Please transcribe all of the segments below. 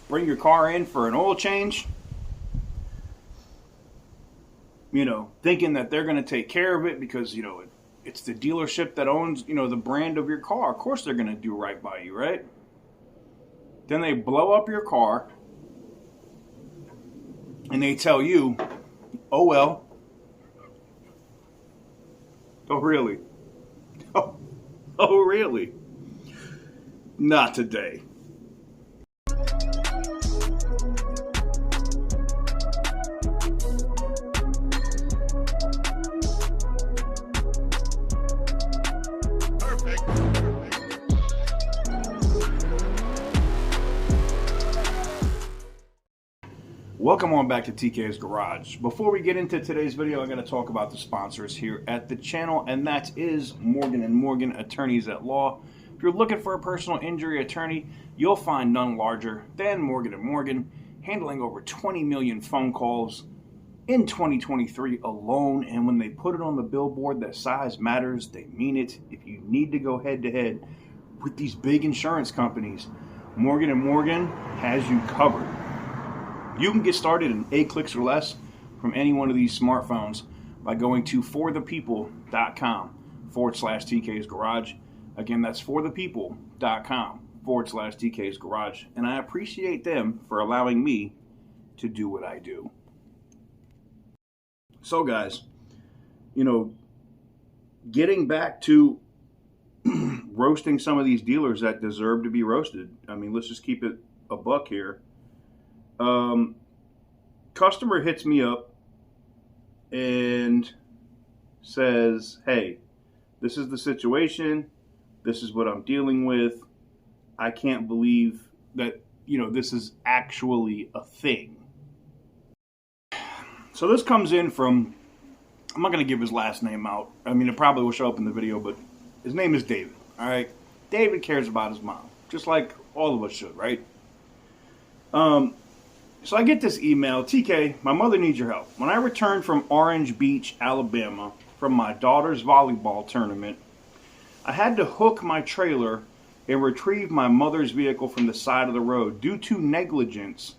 bring your car in for an oil change, you know, thinking that they're going to take care of it because, you know, it's the dealership that owns, you know, the brand of your car. Of course they're going to do right by you, right? Then they blow up your car and they tell you, oh, well. Oh, really? Oh, really? Not today. Welcome on back to TK's Garage. Before we get into today's video, I'm going to talk about the sponsors here at the channel, and that is Morgan & Morgan Attorneys at Law. If you're looking for a personal injury attorney, you'll find none larger than Morgan & Morgan, handling over 20 million phone calls in 2023 alone. And when they put it on the billboard that size matters, they mean it. If you need to go head-to-head with these big insurance companies, Morgan & Morgan has you covered. You can get started in 8 clicks or less from any one of these smartphones by going to forthepeople.com/TK's Garage. Again, that's forthepeople.com/TK's Garage. And I appreciate them for allowing me to do what I do. So guys, you know, getting back to roasting some of these dealers that deserve to be roasted. I mean, let's just keep it a buck here. Customer hits me up and says, hey, this is the situation. This is what I'm dealing with. I can't believe that, you know, this is actually a thing. So this comes in from, I'm not going to give his last name out. I mean, it probably will show up in the video, but his name is David. All right. David cares about his mom, just like all of us should, right? So I get this email, TK, my mother needs your help. When I returned from Orange Beach, Alabama, from my daughter's volleyball tournament, I had to hook my trailer and retrieve my mother's vehicle from the side of the road. Due to negligence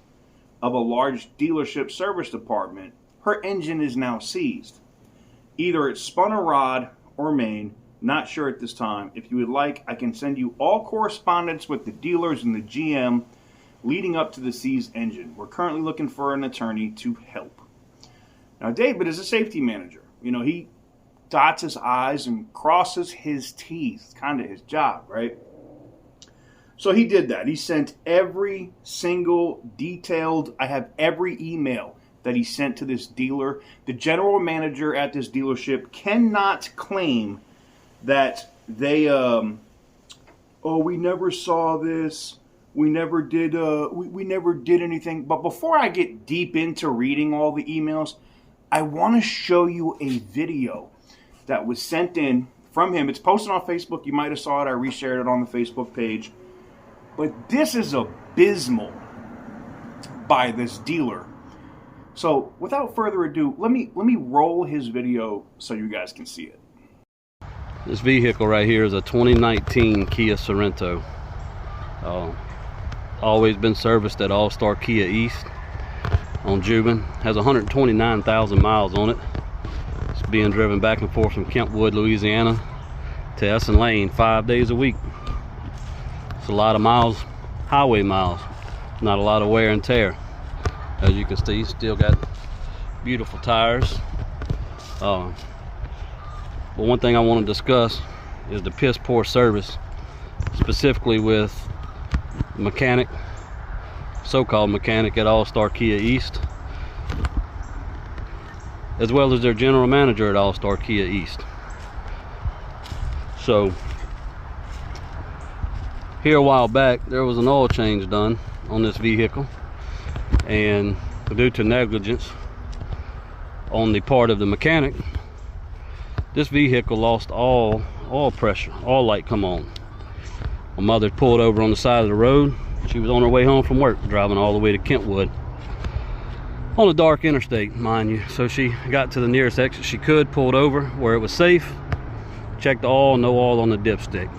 of a large dealership service department, her engine is now seized. Either it spun a rod or main, not sure at this time. If you would like, I can send you all correspondence with the dealers and the GM leading up to the seized engine. We're currently looking for an attorney to help. Now, David is a safety manager. You know, he dots his I's and crosses his T's. It's kind of his job, right? So he did that. He sent every single detailed, I have every email that he sent to this dealer. The general manager at this dealership cannot claim that they, we never saw this. We never did we never did anything. But before I get deep into reading all the emails, I want to show you a video that was sent in from him. It's posted on Facebook. You might have saw it. I reshared it on the Facebook page. But this is abysmal by this dealer. So without further ado, let me roll his video so you guys can see it. This vehicle right here is a 2019 Kia Sorento. Always been serviced at All Star Kia East on Juban. Has 129,000 miles on it. It's being driven back and forth from Kentwood, Louisiana to Essen Lane 5 days a week. It's a lot of miles, highway miles, not a lot of wear and tear. As you can see, still got beautiful tires. But one thing I want to discuss is the piss poor service, specifically with mechanic, so-called mechanic at All Star Kia East, as well as their general manager at All Star Kia East. So here a while back, there was an oil change done on this vehicle, and due to negligence on the part of the mechanic, this vehicle lost all oil pressure, all light come on. My mother pulled over on the side of the road. She was on her way home from work, driving all the way to Kentwood on a dark interstate, mind you. So she got to the nearest exit she could, pulled over where it was safe, checked the oil, no oil on the dipstick.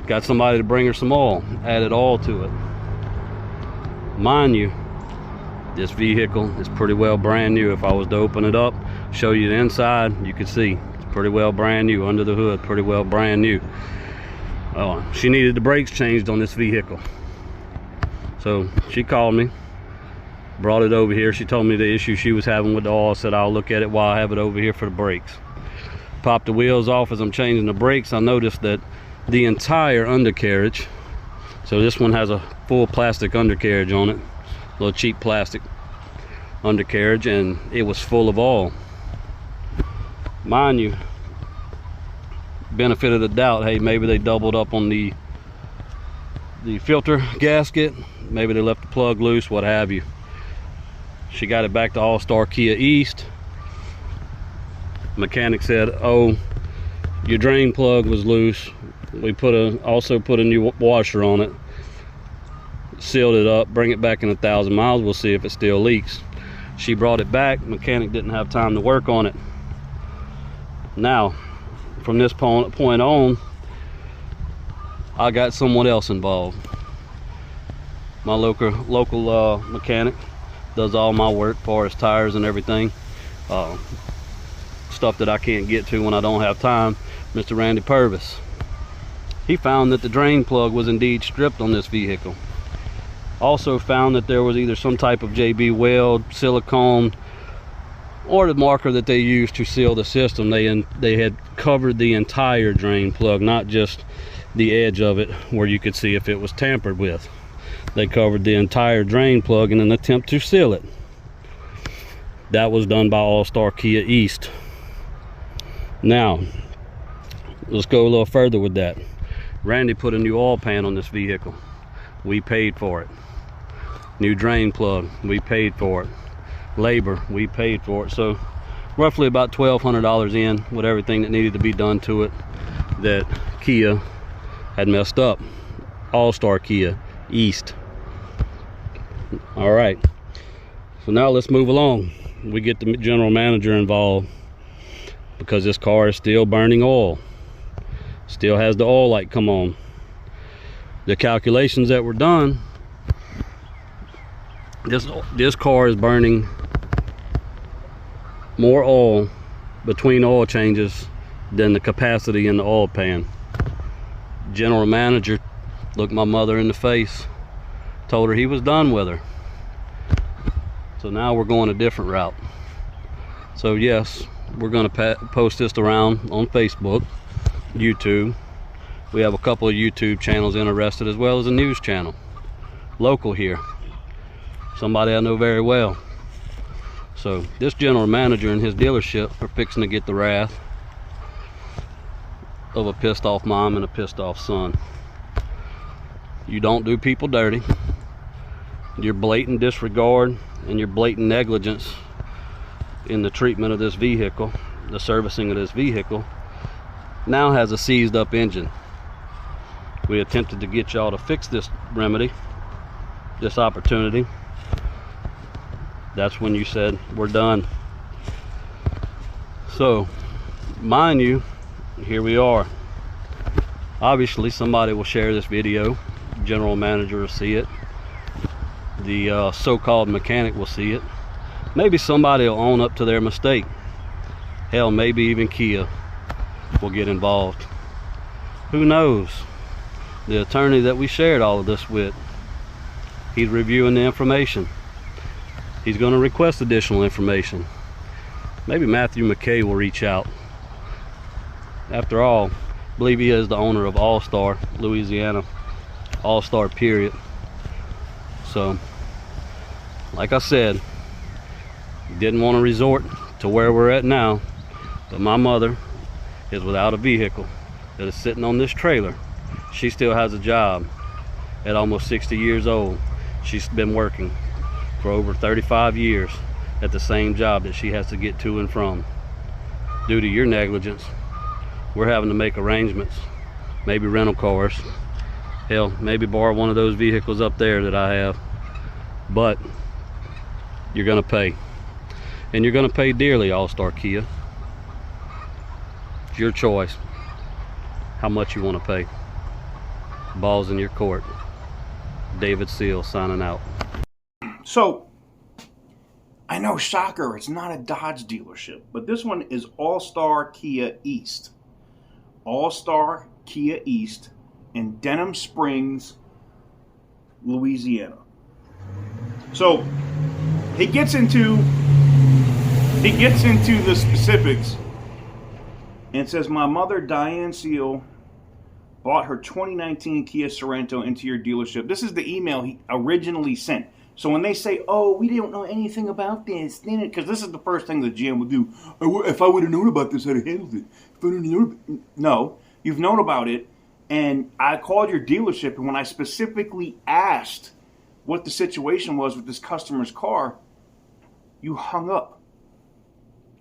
Got somebody to bring her some oil, added oil to it. Mind you, this vehicle is pretty well brand new. If I was to open it up, show you the inside, you could see it's pretty well brand new. Under the hood, pretty well brand new. She needed the brakes changed on this vehicle, so she called me, brought it over here. She told me the issue she was having with the oil. Said I'll look at it while I have it over here for the brakes. Popped the wheels off. As I'm changing the brakes, I noticed that the entire undercarriage, so this one has a full plastic undercarriage on it, a little cheap plastic undercarriage, and it was full of oil. Mind you, benefit of the doubt, hey, maybe they doubled up on the filter gasket, maybe they left the plug loose, what have you. She got it back to All Star Kia East. Mechanic said, oh, your drain plug was loose. We also put a new washer on it, sealed it up, bring it back in 1,000 miles, we'll see if it still leaks. She brought it back. Mechanic didn't have time to work on it. Now, from this point on, I got someone else involved. My local mechanic does all my work, as far as tires and everything. Stuff that I can't get to when I don't have time. Mr. Randy Purvis. He found that the drain plug was indeed stripped on this vehicle. Also found that there was either some type of JB Weld, silicone, or the marker that they used to seal the system. They had covered the entire drain plug, not just the edge of it where you could see if it was tampered with. They covered the entire drain plug in an attempt to seal it. That was done by All Star Kia East. Now, let's go a little further with that. Randy put a new oil pan on this vehicle. We paid for it. New drain plug, we paid for it. Labor, we paid for it. So roughly about $1,200 in with everything that needed to be done to it that Kia had messed up. All Star Kia East. All right, so now let's move along. We get the general manager involved because this car is still burning oil, still has the oil light come on. The calculations that were done, this car is burning more oil between oil changes than the capacity in the oil pan. General manager looked my mother in the face, told her he was done with her. So now we're going a different route. So yes, we're going to post this around on Facebook, YouTube. We have a couple of YouTube channels interested, as well as a news channel local here, somebody I know very well. So this general manager and his dealership are fixing to get the wrath of a pissed off mom and a pissed off son. You don't do people dirty. Your blatant disregard and your blatant negligence in the treatment of this vehicle, the servicing of this vehicle, now has a seized up engine. We attempted to get y'all to fix this remedy, this opportunity. That's when you said we're done. So mind you, here we are. Obviously somebody will share this video. General manager will see it. The so-called mechanic will see it. Maybe somebody will own up to their mistake. Hell, maybe even Kia will get involved. Who knows? The attorney that we shared all of this with, he's reviewing the information. He's going to request additional information. Maybe Matthew McKay will reach out. After all, I believe he is the owner of All Star Louisiana, All Star period. So like I said, didn't want to resort to where we're at now, but my mother is without a vehicle that is sitting on this trailer. She still has a job at almost 60 years old. She's been working for over 35 years at the same job that she has to get to and from. Due to your negligence, we're having to make arrangements, maybe rental cars, hell, maybe borrow one of those vehicles up there that I have. But you're gonna pay, and you're gonna pay dearly, All Star Kia. It's your choice how much you want to pay. Ball's in your court. David Seal signing out. So, I know, shocker, it's not a Dodge dealership, but this one is All-Star Kia East. All-Star Kia East in Denham Springs, Louisiana. So, he gets into the specifics and says, my mother, Diane Seal, bought her 2019 Kia Sorento into your dealership. This is the email he originally sent. So when they say, oh, we don't know anything about this, because this is the first thing the GM would do. If I would have known about this, I'd have handled it. No, you've known about it, and I called your dealership, and when I specifically asked what the situation was with this customer's car, you hung up.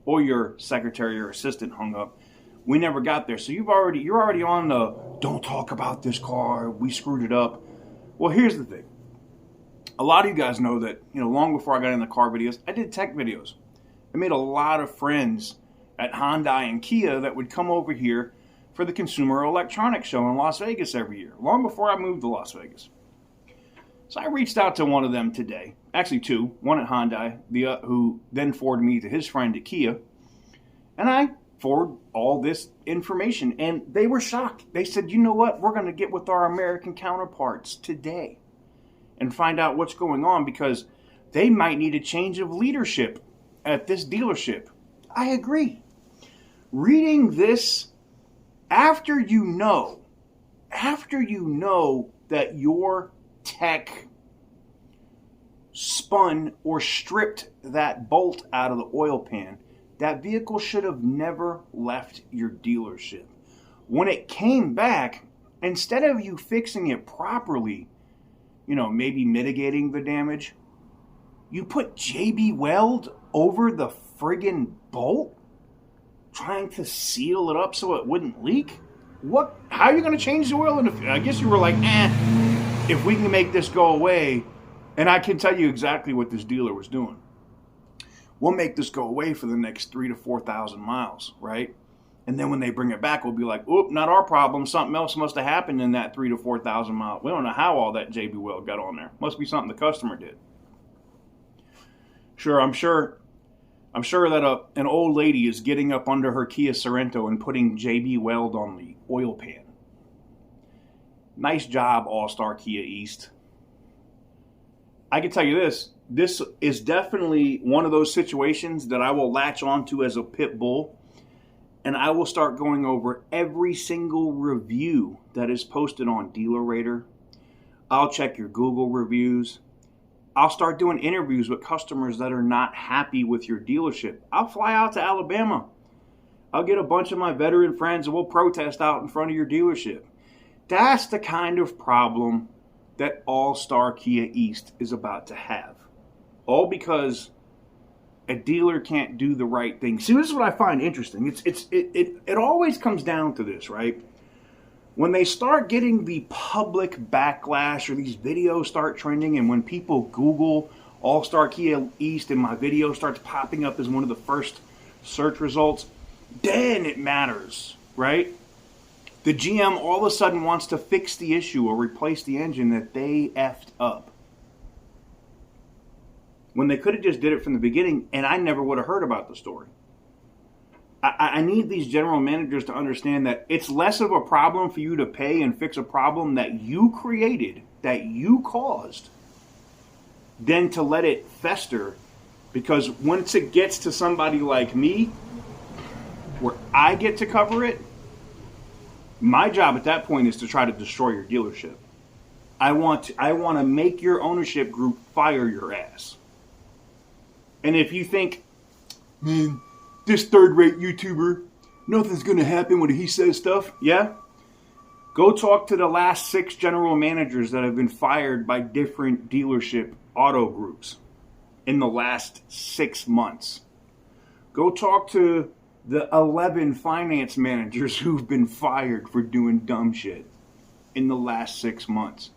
Or your secretary or assistant hung up. We never got there. So you're already on the don't talk about this car, we screwed it up. Well, here's the thing. A lot of you guys know that, long before I got into car videos, I did tech videos. I made a lot of friends at Hyundai and Kia that would come over here for the Consumer Electronics Show in Las Vegas every year, long before I moved to Las Vegas. So I reached out to one of them today, actually two, one at Hyundai, who then forwarded me to his friend at Kia, and I forwarded all this information, and they were shocked. They said, you know what, we're going to get with our American counterparts today and find out what's going on, because they might need a change of leadership at this dealership. I agree. Reading this after you know that your tech spun or stripped that bolt out of the oil pan, that vehicle should have never left your dealership. When it came back, instead of you fixing it properly, maybe mitigating the damage, you put JB Weld over the friggin' bolt, trying to seal it up so it wouldn't leak? What? How are you going to change the oil? I guess you were like, if we can make this go away, and I can tell you exactly what this dealer was doing. We'll make this go away for the next 3,000 to 4,000 miles, right? And then when they bring it back, we'll be like, oop, not our problem. Something else must have happened in that 3,000 to 4,000 miles. We don't know how all that JB Weld got on there. Must be something the customer did. I'm sure that an old lady is getting up under her Kia Sorento and putting JB Weld on the oil pan. Nice job, All-Star Kia East. I can tell you this is definitely one of those situations that I will latch onto as a pit bull, and I will start going over every single review that is posted on DealerRater. I'll check your Google reviews. I'll start doing interviews with customers that are not happy with your dealership. I'll fly out to Alabama. I'll get a bunch of my veteran friends and we'll protest out in front of your dealership. That's the kind of problem that All-Star Kia East is about to have. All because a dealer can't do the right thing. See, this is what I find interesting. It always comes down to this, right? When they start getting the public backlash, or these videos start trending, and when people Google All-Star Kia East and my video starts popping up as one of the first search results, then it matters, right? The GM all of a sudden wants to fix the issue or replace the engine that they effed up, when they could have just did it from the beginning, and I never would have heard about the story. I need these general managers to understand that it's less of a problem for you to pay and fix a problem that you created, that you caused, than to let it fester. Because once it gets to somebody like me, where I get to cover it, my job at that point is to try to destroy your dealership. I want to make your ownership group fire your ass. And if you think, man, this third-rate YouTuber, nothing's going to happen when he says stuff, yeah? Go talk to the last 6 general managers that have been fired by different dealership auto groups in the last 6 months. Go talk to the 11 finance managers who've been fired for doing dumb shit in the last 6 months.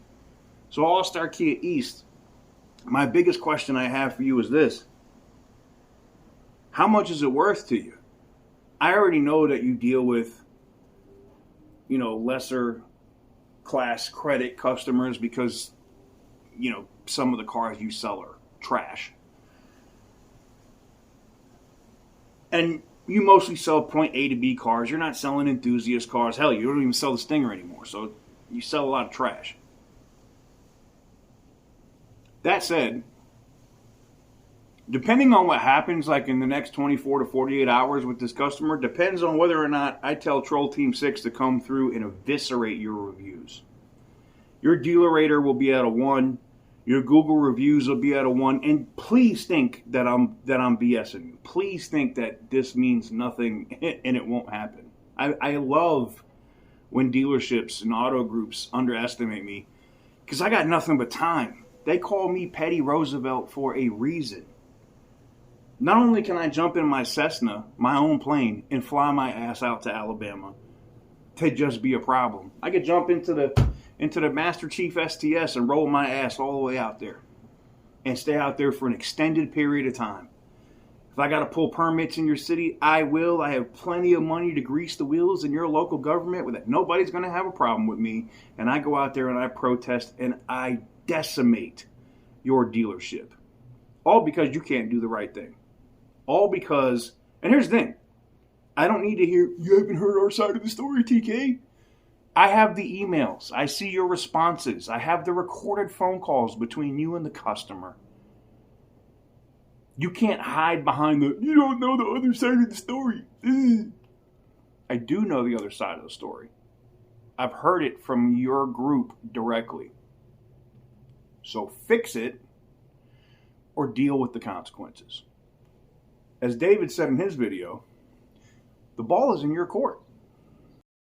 So All-Star Kia East, my biggest question I have for you is this. How much is it worth to you? I already know that you deal with, lesser class credit customers because, some of the cars you sell are trash. And you mostly sell point A to B cars. You're not selling enthusiast cars. Hell, you don't even sell the Stinger anymore. So you sell a lot of trash. That said, depending on what happens like in the next 24 to 48 hours with this customer, depends on whether or not I tell Troll Team 6 to come through and eviscerate your reviews. Your dealer rater will be at a 1. Your Google reviews will be at a 1. And please think that I'm BSing you. Please think that this means nothing and it won't happen. I love when dealerships and auto groups underestimate me because I got nothing but time. They call me Petty Roosevelt for a reason. Not only can I jump in my Cessna, my own plane, and fly my ass out to Alabama to just be a problem, I could jump into the Master Chief STS and roll my ass all the way out there and stay out there for an extended period of time. If I got to pull permits in your city, I will. I have plenty of money to grease the wheels in your local government with it. Nobody's going to have a problem with me. And I go out there and I protest and I decimate your dealership. All because you can't do the right thing. All because, and here's the thing, I don't need to hear, you haven't heard our side of the story, TK. I have the emails. I see your responses. I have the recorded phone calls between you and the customer. You can't hide behind the, you don't know the other side of the story. I do know the other side of the story. I've heard it from your group directly. So fix it or deal with the consequences. As David said in his video, the ball is in your court.